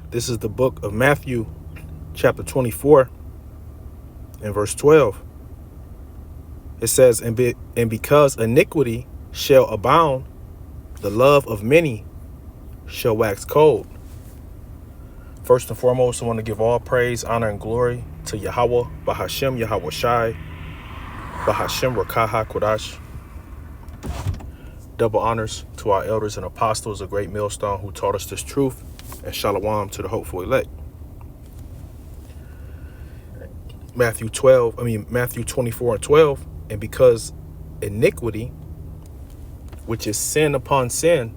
This is the book of Matthew, chapter 24, and verse 12. It says, and because iniquity shall abound, the love of many shall wax cold. First and foremost, I want to give all praise, honor, and glory to Yahweh, Bahashem, Yahweh Shai, Bahashem, Rakaha, Kodash. Double honors to our elders and apostles, a great millstone who taught us this truth, and shalom to the hopeful elect. Matthew 24 and 12, and because iniquity, which is sin upon sin,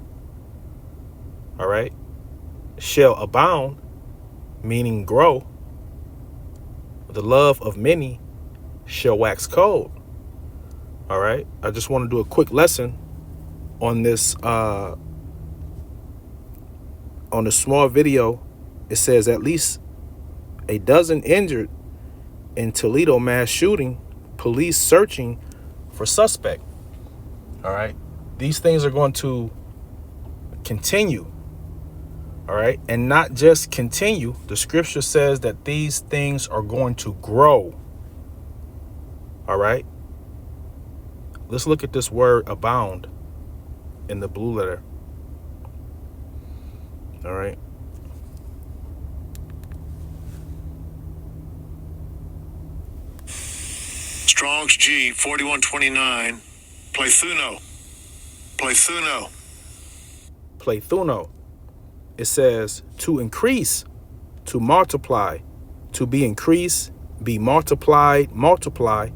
all right, shall abound, meaning grow, the love of many shall wax cold. All right, I just want to do a quick lesson on this, on the small video. It says at least a dozen injured in Toledo mass shooting, police searching for suspect. All right, these things are going to continue. All right, and not just continue. The scripture says that these things are going to grow. All right, let's look at this word abound in the blue letter. All right, Strong's G 4129. Plethuno. It says to increase, to multiply, to be increased, be multiplied, multiply,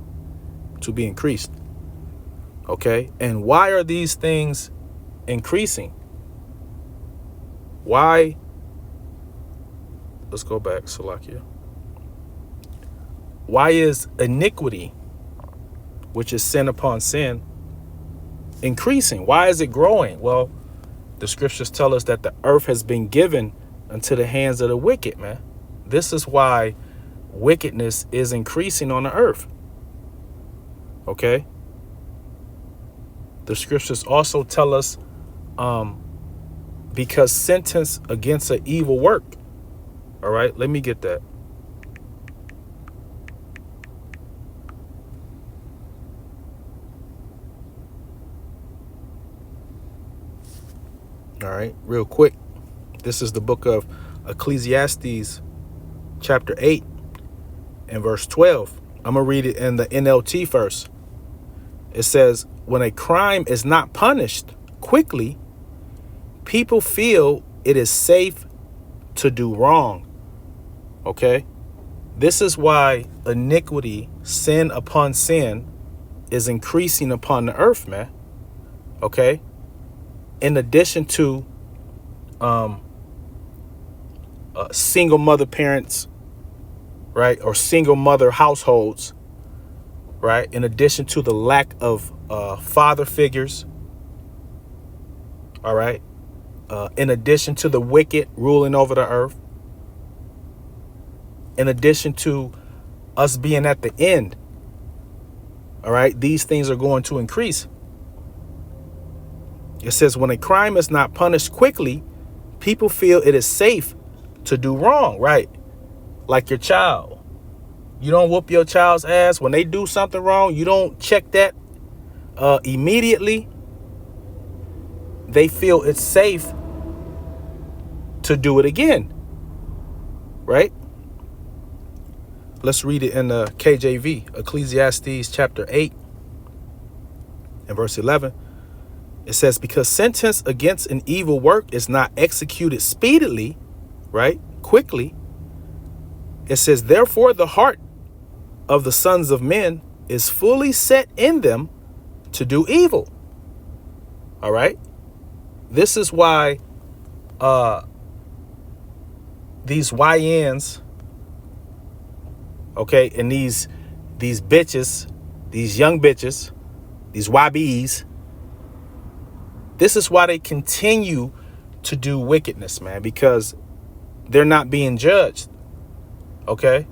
to be increased. Okay, and why are these things increasing? Why? Let's go back, Salakia. Why is iniquity, which is sin upon sin, increasing? Why is it growing? Well, the scriptures tell us that the earth has been given into the hands of the wicked, man. This is why wickedness is increasing on the earth. Okay? The scriptures also tell us because sentence against an evil work. All right, let me get that. All right, real quick. This is the book of Ecclesiastes, chapter 8 and verse 12. I'm going to read it in the NLT first. It says, when a crime is not punished quickly, people feel it is safe to do wrong. Okay? This is why iniquity, sin upon sin, is increasing upon the earth, man. Okay? In addition to single mother parents, right, or single mother households, right, in addition to the lack of father figures, all right, in addition to the wicked ruling over the earth, in addition to us being at the end, all right, these things are going to increase. It says when a crime is not punished quickly, people feel it is safe to do wrong, right? Like your child. You don't whoop your child's ass when they do something wrong. You don't check that immediately. They feel it's safe to do it again, right? Let's read it in the KJV, Ecclesiastes chapter 8 and verse 11. It says, because sentence against an evil work is not executed speedily, right, quickly. It says, therefore the heart of the sons of men is fully set in them to do evil. All right. This is why these YNs, okay, and these bitches, these young bitches, these YBs, this is why they continue to do wickedness, man, because they're not being judged. Okay?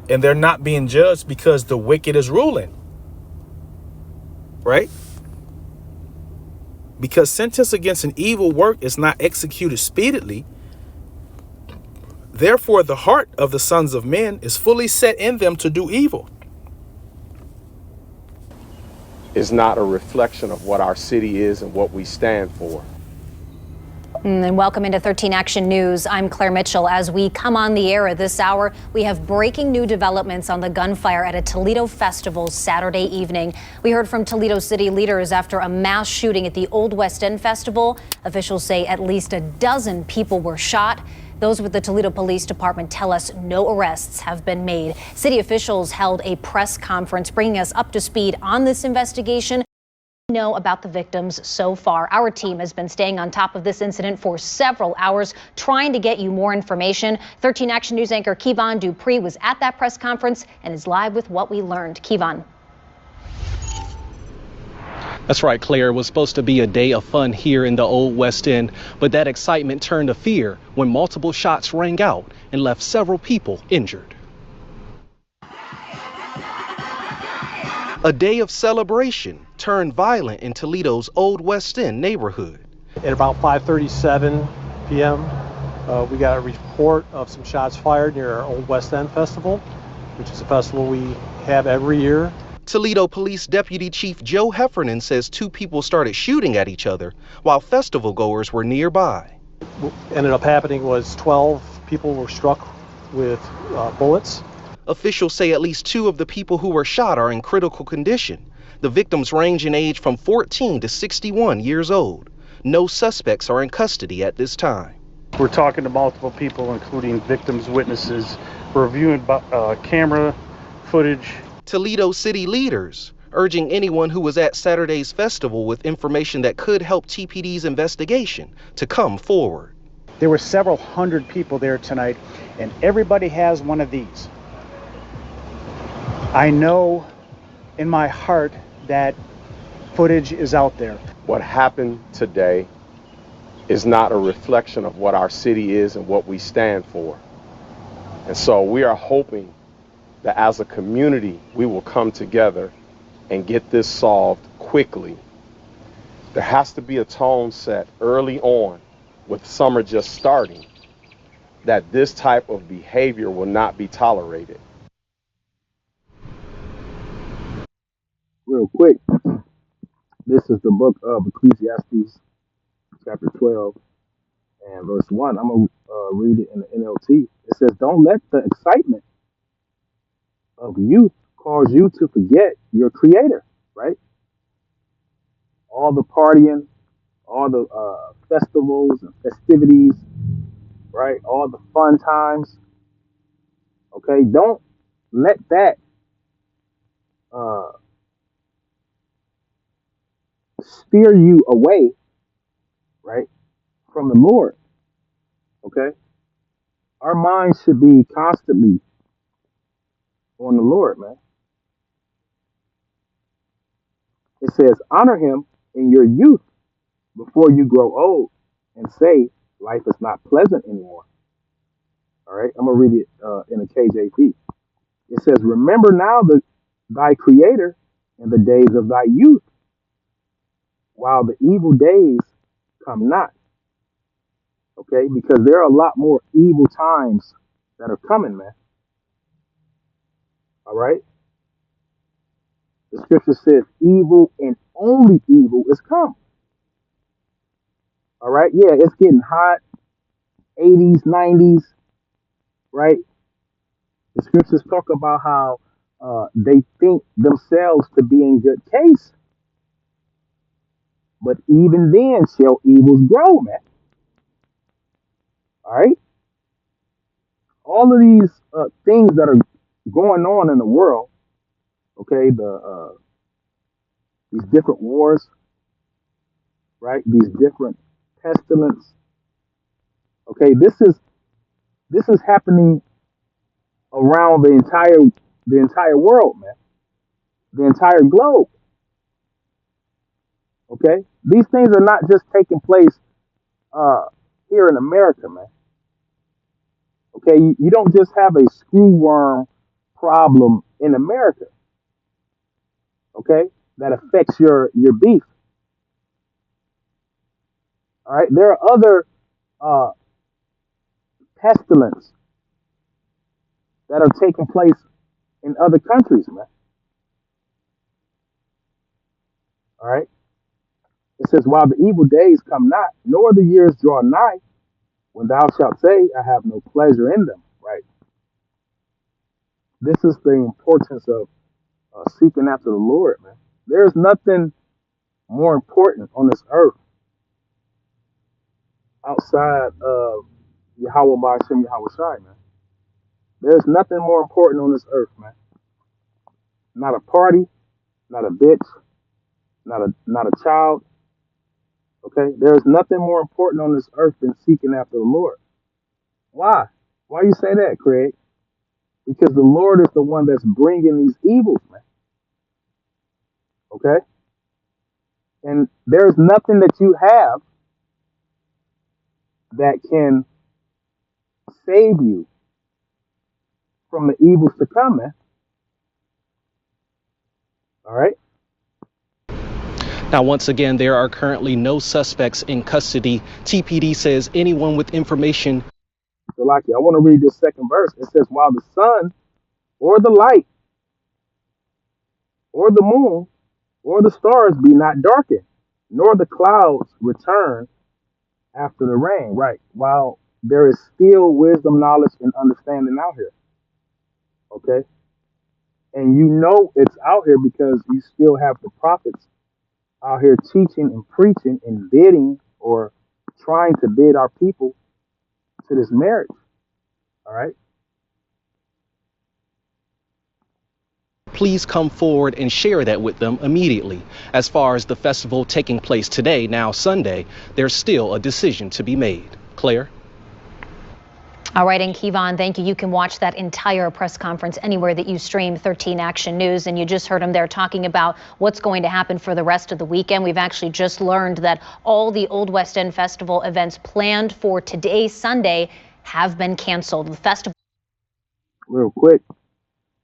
And they're not being judged because the wicked is ruling. Right? Because sentence against an evil work is not executed speedily. Therefore, the heart of the sons of men is fully set in them to do evil. Is not a reflection of what our city is and what we stand for. And welcome into 13 Action News. I'm Claire Mitchell. As we come on the air at this hour, we have breaking new developments on the gunfire at a Toledo festival Saturday evening. We heard from Toledo city leaders after a mass shooting at the Old West End Festival. Officials say at least a dozen people were shot. Those with the Toledo Police Department tell us no arrests have been made. City officials held a press conference bringing us up to speed on this investigation. Know about the victims so far. Our team has been staying on top of this incident for several hours, trying to get you more information. 13 Action News anchor Kevon Dupree was at that press conference and is live with what we learned. Kevon. That's right, Claire. It was supposed to be a day of fun here in the Old West End, but that excitement turned to fear when multiple shots rang out and left several people injured. A day of celebration turned violent in Toledo's Old West End neighborhood. At about 5:37 p.m., we got a report of some shots fired near our Old West End Festival, which is a festival we have every year. Toledo Police Deputy Chief Joe Heffernan says two people started shooting at each other while festival goers were nearby. What ended up happening was 12 people were struck with bullets. Officials say at least two of the people who were shot are in critical condition. The victims range in age from 14 to 61 years old. No suspects are in custody at this time. We're talking to multiple people, including victims, witnesses. We're reviewing camera footage. Toledo city leaders urging anyone who was at Saturday's festival with information that could help TPD's investigation to come forward. There were several hundred people there tonight, and everybody has one of these. I know in my heart that footage is out there. What happened today is not a reflection of what our city is and what we stand for. And so we are hoping that as a community, we will come together and get this solved quickly. There has to be a tone set early on, with summer just starting, that this type of behavior will not be tolerated. Real quick, this is the book of Ecclesiastes, chapter 12 and verse 1. I'm going to read it in the NLT. It says, "Don't let the excitement of youth cause you to forget your creator," right? All the partying, all the festivals and festivities, right? All the fun times. Okay, don't let that steer you away, right, from the Lord. Okay, our minds should be constantly on the Lord, man. It says, "Honor him in your youth before you grow old and say life is not pleasant anymore." All right, I'm gonna read it in a KJV. It says, "Remember now thy creator in the days of thy youth, while the evil days come not." Okay, because there are a lot more evil times that are coming, man. All right. The scripture says evil and only evil is come. All right. Yeah, it's getting hot. 80s, 90s, right? The scriptures talk about how they think themselves to be in good case. But even then shall evils grow, man. All right. All of these things that are going on in the world, okay, these different wars, right? These different pestilence. Okay, this is happening around the entire world, man. The entire globe. Okay, these things are not just taking place here in America, man. Okay, you don't just have a screwworm problem in America. Okay, that affects your beef. All right, there are other pestilence that are taking place in other countries, man. All right. It says, while the evil days come not, nor the years draw nigh, when thou shalt say, I have no pleasure in them. Right. This is the importance of seeking after the Lord, man. There's nothing more important on this earth outside of Yahweh Ba'ashem Yahweh Shai, man. There's nothing more important on this earth, man. Not a party, not a bitch, not a child. Okay, there's nothing more important on this earth than seeking after the Lord. Why? Why you say that, Craig? Because the Lord is the one that's bringing these evils, man. Okay, and there's nothing that you have that can save you from the evils to come, man. All right. Now, once again, there are currently no suspects in custody. TPD says anyone with information. Salaki, I want to read this second verse. It says, while the sun or the light or the moon or the stars be not darkened, nor the clouds return after the rain. Right. While there is still wisdom, knowledge, and understanding out here. Okay. And you know it's out here because you still have the prophets out here teaching and preaching and bidding or trying to bid our people to this marriage. All right. Please come forward and share that with them immediately. As far as the festival taking place today, now Sunday, there's still a decision to be made. Claire? All right, and Kevon, thank you. You can watch that entire press conference anywhere that you stream 13 Action News. And you just heard him there talking about what's going to happen for the rest of the weekend. We've actually just learned that all the Old West End Festival events planned for today, Sunday, have been canceled. The festival. Real quick,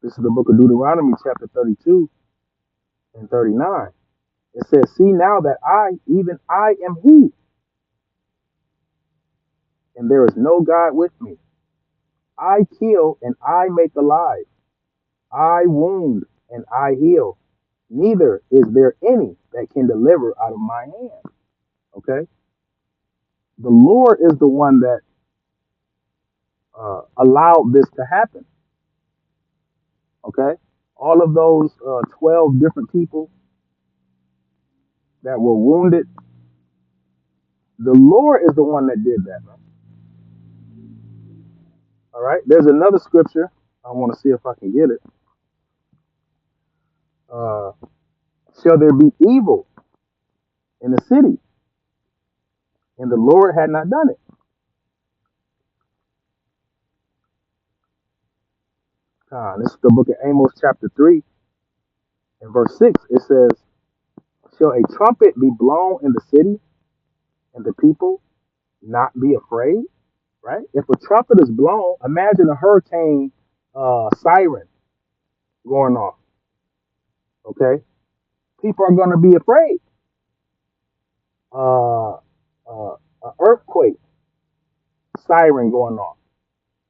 this is the book of Deuteronomy, chapter 32 and 39. It says, see now that I, even I am he, and there is no God with me. I kill and I make alive. I wound and I heal. Neither is there any that can deliver out of my hand. Okay? The Lord is the one that allowed this to happen. Okay? All of those 12 different people that were wounded, the Lord is the one that did that, man. All right? There's another scripture. I want to see if I can get it. Shall there be evil in the city? And the Lord had not done it. This is the book of Amos, chapter 3, and verse 6. It says, shall a trumpet be blown in the city, and the people not be afraid? Right? If a trumpet is blown, imagine a hurricane siren going off. Okay? People are going to be afraid. An earthquake siren going off.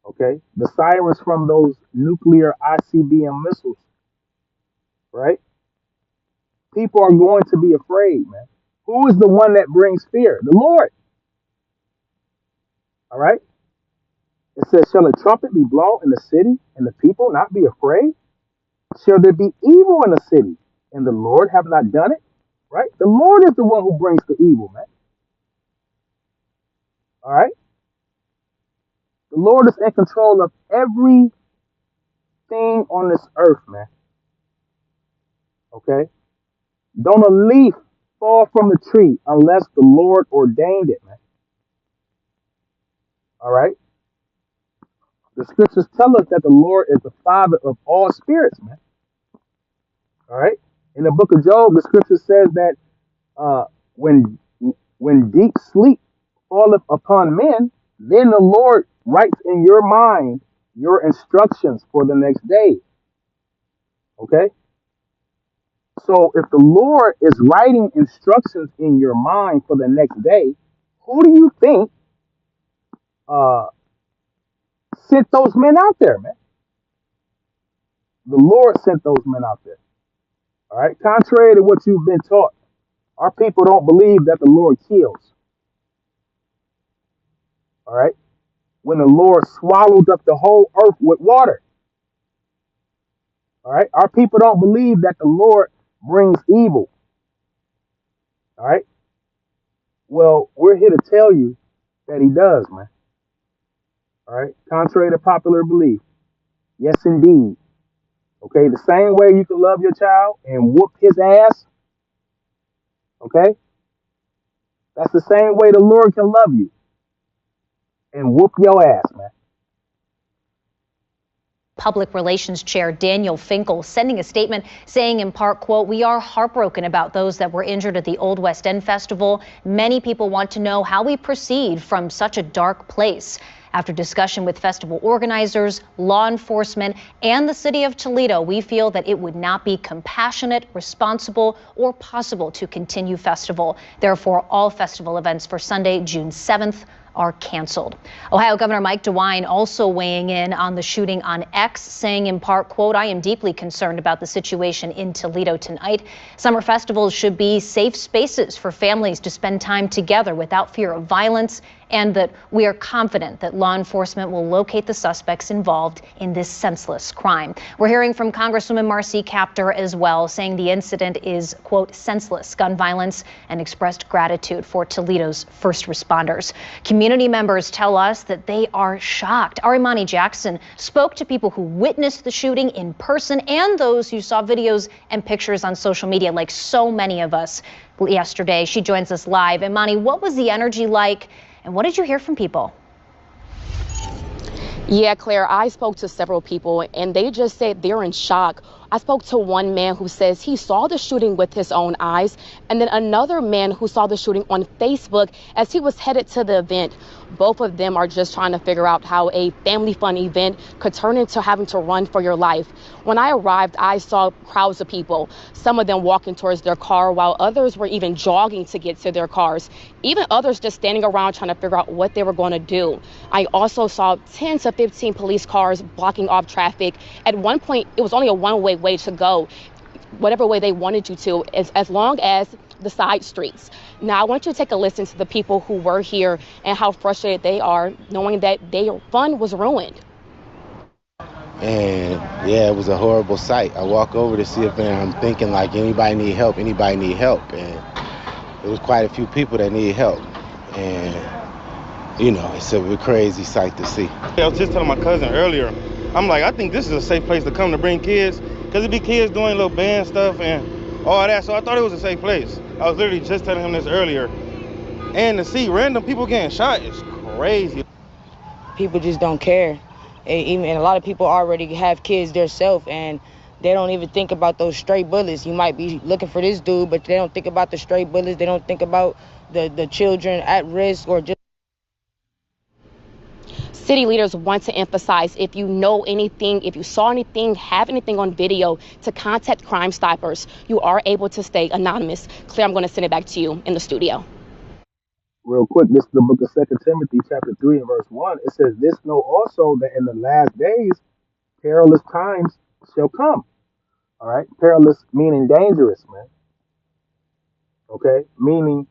Okay? The sirens from those nuclear ICBM missiles. Right? People are going to be afraid, man. Who is the one that brings fear? The Lord. All right? It says, shall a trumpet be blown in the city, and the people not be afraid? Shall there be evil in the city, and the Lord have not done it? Right? The Lord is the one who brings the evil, man. All right? The Lord is in control of everything on this earth, man. Okay? Don't a leaf fall from the tree unless the Lord ordained it, man. All right? The scriptures tell us that the Lord is the Father of all spirits, man. All right? In the book of Job, the scripture says that when deep sleep falleth upon men, then the Lord writes in your mind your instructions for the next day. Okay? So if the Lord is writing instructions in your mind for the next day, who do you think sent those men out there, man? The Lord sent those men out there. All right. Contrary to what you've been taught, our people don't believe that the Lord kills. All right. When the Lord swallowed up the whole earth with water. All right. Our people don't believe that the Lord brings evil. All right. Well, we're here to tell you that he does, man. All right. Contrary to popular belief. Yes, indeed. Okay. The same way you can love your child and whoop his ass. Okay. That's the same way the Lord can love you and whoop your ass, man. Public Relations Chair Daniel Finkel sending a statement saying in part, quote, "We are heartbroken about those that were injured at the Old West End Festival. Many people want to know how we proceed from such a dark place." After discussion with festival organizers, law enforcement, and the city of Toledo, we feel that it would not be compassionate, responsible, or possible to continue festival. Therefore, all festival events for Sunday, June 7th, are canceled. Ohio Governor Mike DeWine also weighing in on the shooting on X, saying in part, quote, "I am deeply concerned about the situation in Toledo tonight. Summer festivals should be safe spaces for families to spend time together without fear of violence, and that we are confident that law enforcement will locate the suspects involved in this senseless crime." We're hearing from Congresswoman Marcy Kaptur as well, saying the incident is, quote, "senseless gun violence," and expressed gratitude for Toledo's first responders. Community members tell us that they are shocked. Arimani Jackson spoke to people who witnessed the shooting in person and those who saw videos and pictures on social media, like so many of us yesterday. She joins us live. Imani, what was the energy like? And what did you hear from people? Yeah, Claire, I spoke to several people and they just said they're in shock. I spoke to one man who says he saw the shooting with his own eyes, and then another man who saw the shooting on Facebook as he was headed to the event. Both of them are just trying to figure out how a family fun event could turn into having to run for your life. When I arrived, I saw crowds of people, some of them walking towards their car, while others were even jogging to get to their cars. Even others just standing around trying to figure out what they were going to do. I also saw 10 to 15 police cars blocking off traffic. At one point, it was only a one-way way to go, whatever way they wanted you to, as long as the side streets. Now, I want you to take a listen to the people who were here and how frustrated they are, knowing that their fun was ruined. And yeah, it was a horrible sight. I walk over to see if I'm thinking like anybody need help, and it was quite a few people that need help. And you know, it's a crazy sight to see. I was just telling my cousin earlier, I'm like, I think this is a safe place to come to bring kids, because it be kids doing little band stuff and all that, so I thought it was a safe place. I was literally just telling him this earlier. And to see random people getting shot is crazy. People just don't care. And a lot of people already have kids themselves, and they don't even think about those stray bullets. You might be looking for this dude, but they don't think about the stray bullets. They don't think about the children at risk or just. City leaders want to emphasize, if you know anything, if you saw anything, have anything on video, to contact Crime Stoppers. You are able to stay anonymous. Claire, I'm going to send it back to you in the studio. Real quick, this is the book of 2 Timothy chapter 3 and verse 1. It says, "This know also that in the last days perilous times shall come." All right, perilous meaning dangerous, man. Okay, meaning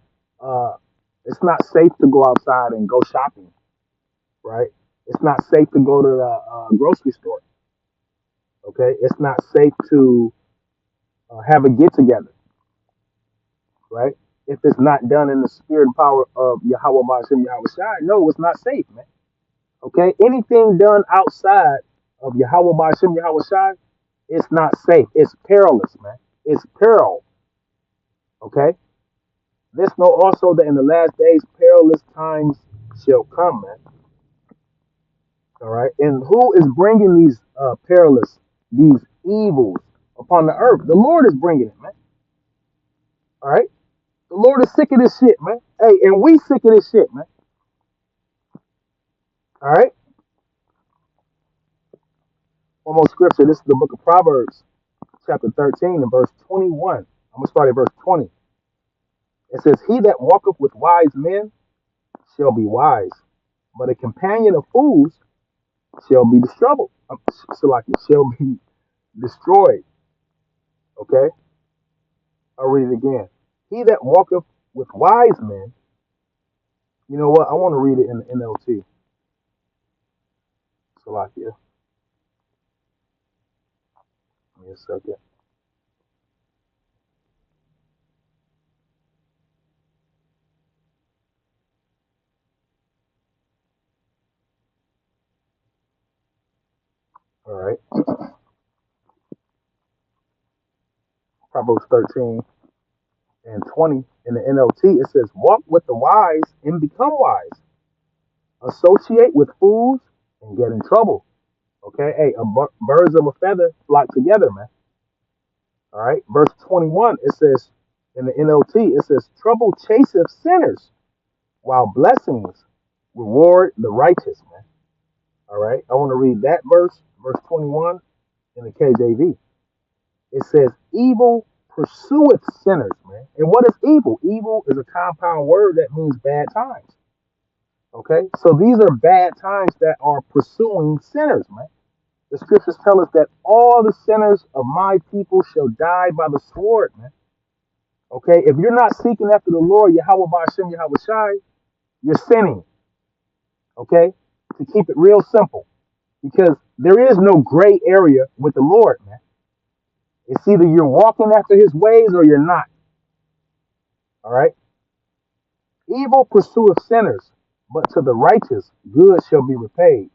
it's not safe to go outside and go shopping, right? It's not safe to go to the grocery store. Okay, it's not safe to have a get together, right? If it's not done in the spirit and power of Yahweh Ba'ashem Yahweh Shai, no, it's not safe, man. Okay, anything done outside of Yahweh Ba'ashem Yahweh Shai, it's not safe. It's perilous, man. It's peril. Okay, this know also that in the last days perilous times shall come, man. All right, and who is bringing these these evils upon the earth? The Lord is bringing it, man. All right, the Lord is sick of this shit, man. Hey, and we sick of this shit, man. All right. One more scripture. This is the book of Proverbs, chapter 13 and verse 21. I'm gonna start at verse 20. It says, "He that walketh with wise men shall be wise, but a companion of fools shall be troubled. Shall be destroyed. Okay? I'll read it again. He that walketh with wise men, you know what? I want to read it in the NLT. Salakia. Give me a second. All right. Proverbs 13 and 20 in the NLT, it says, walk with the wise and become wise. Associate with fools and get in trouble. Okay? Hey, birds of a feather flock together, man. All right? Verse 21, it says, in the NLT, it says, trouble chaseth sinners, while blessings reward the righteous, man. All right? I want to read that verse 21 in the KJV. It says, evil pursueth sinners, man. And what is evil? Evil is a compound word that means bad times. Okay? So these are bad times that are pursuing sinners, man. The scriptures tell us that all the sinners of my people shall die by the sword, man. Okay? If you're not seeking after the Lord, Yahweh Ba'ashem Yahweh Shai, you're sinning. Okay? To keep it real simple. Because there is no gray area with the Lord, man. It's either you're walking after his ways or you're not. All right? Evil pursueth sinners, but to the righteous good shall be repaid.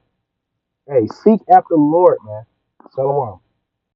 Hey, seek after the Lord, man. Shalom.